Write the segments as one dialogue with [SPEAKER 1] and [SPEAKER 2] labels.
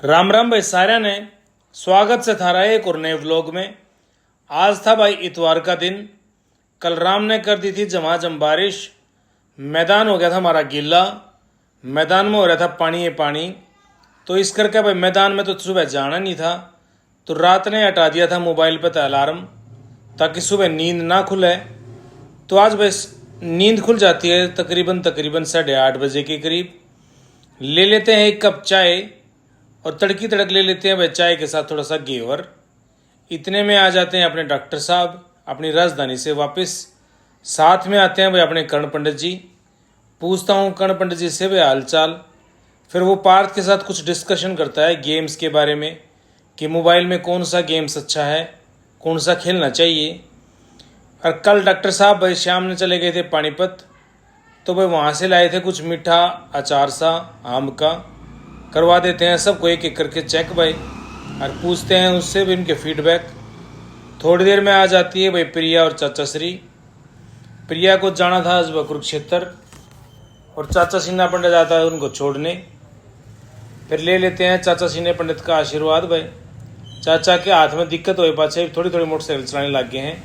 [SPEAKER 1] राम राम भाई सारे ने स्वागत से थारा एक और नए व्लॉग में। आज था भाई इतवार का दिन। कल राम ने कर दी थी झमाझम बारिश। मैदान हो गया था हमारा गीला। मैदान में हो रहा था पानी ही पानी। तो इस करके भाई मैदान में तो सुबह जाना नहीं था, तो रात ने हटा दिया था मोबाइल पे तो अलार्म, ताकि सुबह नींद ना खुले। तो आज बस नींद खुल जाती है तकरीबन 8:30 बजे के करीब। ले लेते हैं एक कप चाय और तड़की तड़क ले लेते हैं भाई चाय के साथ थोड़ा सा घेवर। इतने में आ जाते हैं अपने डॉक्टर साहब अपनी राजधानी से वापस। साथ में आते हैं भाई अपने कर्ण पंडित जी। पूछता हूँ कर्ण पंडित जी से भाई हाल चाल। फिर वो पार्थ के साथ कुछ डिस्कशन करता है गेम्स के बारे में, कि मोबाइल में कौन सा गेम्स अच्छा है, कौन सा खेलना चाहिए। और कल डॉक्टर साहब भाई शाम में चले गए थे पानीपत, तो भाई वहाँ से लाए थे कुछ मीठा अचार सा आम का। करवा देते हैं सबको एक एक करके चेक भाई, और पूछते हैं उससे भी इनके फीडबैक। थोड़ी देर में आ जाती है भाई प्रिया और चाचा श्री। प्रिया को जाना था आज कुरुक्षेत्र, और चाचा सीना पंडित जाता है उनको छोड़ने। फिर ले लेते हैं चाचा सीने पंडित का आशीर्वाद भाई। चाचा के हाथ में दिक्कत हुए पाछे थोड़ी थोड़ी मोटरसाइकिल चलाने लग गए हैं।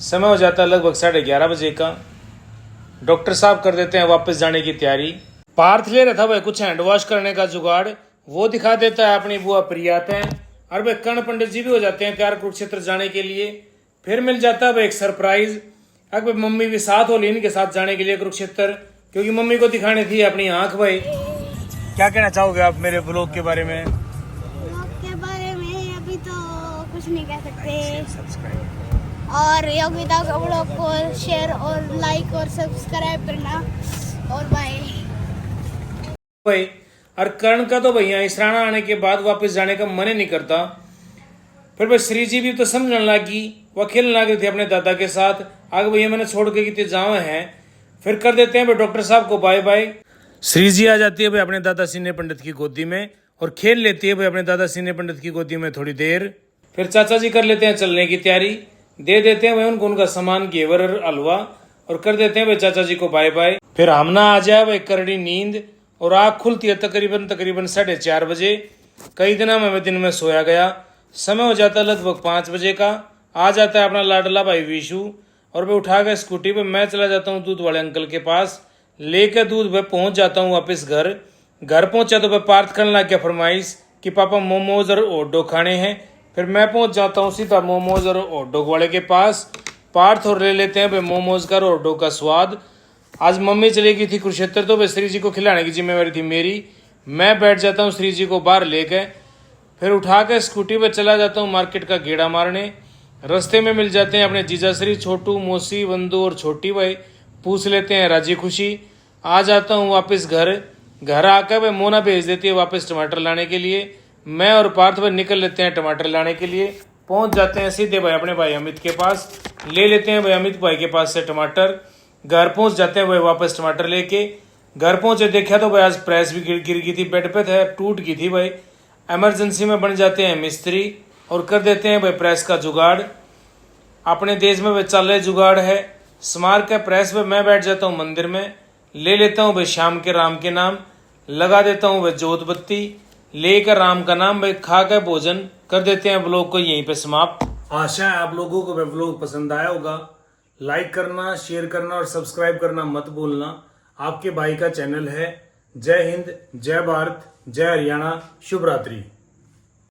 [SPEAKER 1] समय हो जाता है लगभग 11:30 बजे का। डॉक्टर साहब कर देते हैं वापस जाने की तैयारी। पार्थ ले रहा था भाई कुछ हैंड वॉश करने का जुगाड़, वो दिखा देता है अपनी बुआ प्रिया ते। और भाई कर्ण पंडित जी भी हो जाते हैं तैयार कुरुक्षेत्र जाने के लिए। फिर मिल जाता है भाई एक सरप्राइज। अब मम्मी भी साथ हो ली इनके साथ जाने के लिए कुरुक्षेत्र, क्योंकि मम्मी को दिखानी थी अपनी आंख भाई। क्या कहना चाहोगे आप मेरे ब्लॉग के बारे में?
[SPEAKER 2] ब्लॉग के बारे में अभी तो कुछ नहीं कह सकते। और योगिता का ब्लॉग को शेयर और लाइक और सब्सक्राइब करना। और बाय
[SPEAKER 1] भाई। और कर्ण का तो भैया इसराना आने के बाद वापस जाने का मन ही नहीं करता। फिर भाई श्री जी भी तो समझने लगी, वह खेलने लगे थे अपने दादा के साथ। आगे भैया मैंने छोड़ के कितने जावे हैं। फिर कर देते हैं भाई डॉक्टर साहब को बाय बाय। श्री जी आ जाती है भाई अपने दादा सीने पंडित की गोदी में और खेल लेती है भाई अपने दादा सीने पंडित की गोदी में थोड़ी देर। फिर चाचा जी कर लेते हैं चलने की तैयारी। दे देते हैं भाई उनको उनका सामान घेवर और हलवा, और कर देते हैं भाई चाचा जी को बाय बाय। फिर हमना आ जाए भाई करड़ी नींद, और आँख खुलती है तकरीबन 4:30 बजे। कई दिनों में मैं दिन में सोया गया। समय हो जाता है लगभग 5 बजे का। आ जाता है अपना लाडला भाई विशु, और मैं उठा कर स्कूटी पे मैं चला जाता हूँ दूध वाले अंकल के पास। लेकर दूध पे पहुंच जाता हूँ वापस घर। घर पहुंचा तो मैं पार्थ करने लग गया फरमाइश कि पापा मोमोज और हॉट डॉग खाने हैं। फिर मैं पहुंच जाता हूँ सीधा मोमोज और हॉट डॉग वाले के पास। पार्थ और ले लेते हैं भाई मोमोज का और हॉट डॉग का स्वाद। आज मम्मी चली गई थी कुरुक्षेत्र, तो भाई श्री जी को खिलाने की जिम्मेवारी थी मेरी। मैं बैठ जाता हूँ श्री जी को बाहर लेके। फिर उठा कर स्कूटी पर चला जाता हूँ मार्केट का गेड़ा मारने। रास्ते में मिल जाते हैं अपने जीजा श्री, छोटू, मौसी, वंदू और छोटी भाई। पूछ लेते हैं राजी खुशी। आ जाता हूँ वापस घर। घर आकर भाई मोना भेज देती है वापस टमाटर लाने के लिए। मैं और पार्थ भाई निकल लेते हैं टमाटर लाने के लिए। पहुंच जाते हैं सीधे भाई अपने भाई अमित के पास। ले लेते हैं भाई अमित भाई के पास से टमाटर। घर पहुंच जाते हैं भाई वापस टमाटर लेके। घर पहुंचे देखा तो भाई आज प्रेस भी गिर गई थी, बेड पे थे, टूट गई थी भाई। इमरजेंसी में बन जाते हैं मिस्त्री और कर देते हैं भाई प्रेस का जुगाड़। अपने देश में भाई चल रहे जुगाड़ है। स्मारक के प्रेस पे मैं बैठ जाता हूँ मंदिर में। ले लेता हूँ भाई श्याम के राम के नाम, लगा देता हूँ भाई जोत बत्ती, लेकर राम का नाम भाई खा कर भोजन कर देते हैं ब्लॉग को यहीं पे समाप्त। आशा है आप लोगों को भाई ब्लॉग पसंद आया होगा। लाइक करना, शेयर करना और सब्सक्राइब करना मत भूलना। आपके भाई का चैनल है। जय हिंद, जय भारत, जय हरियाणा, शुभ रात्रि।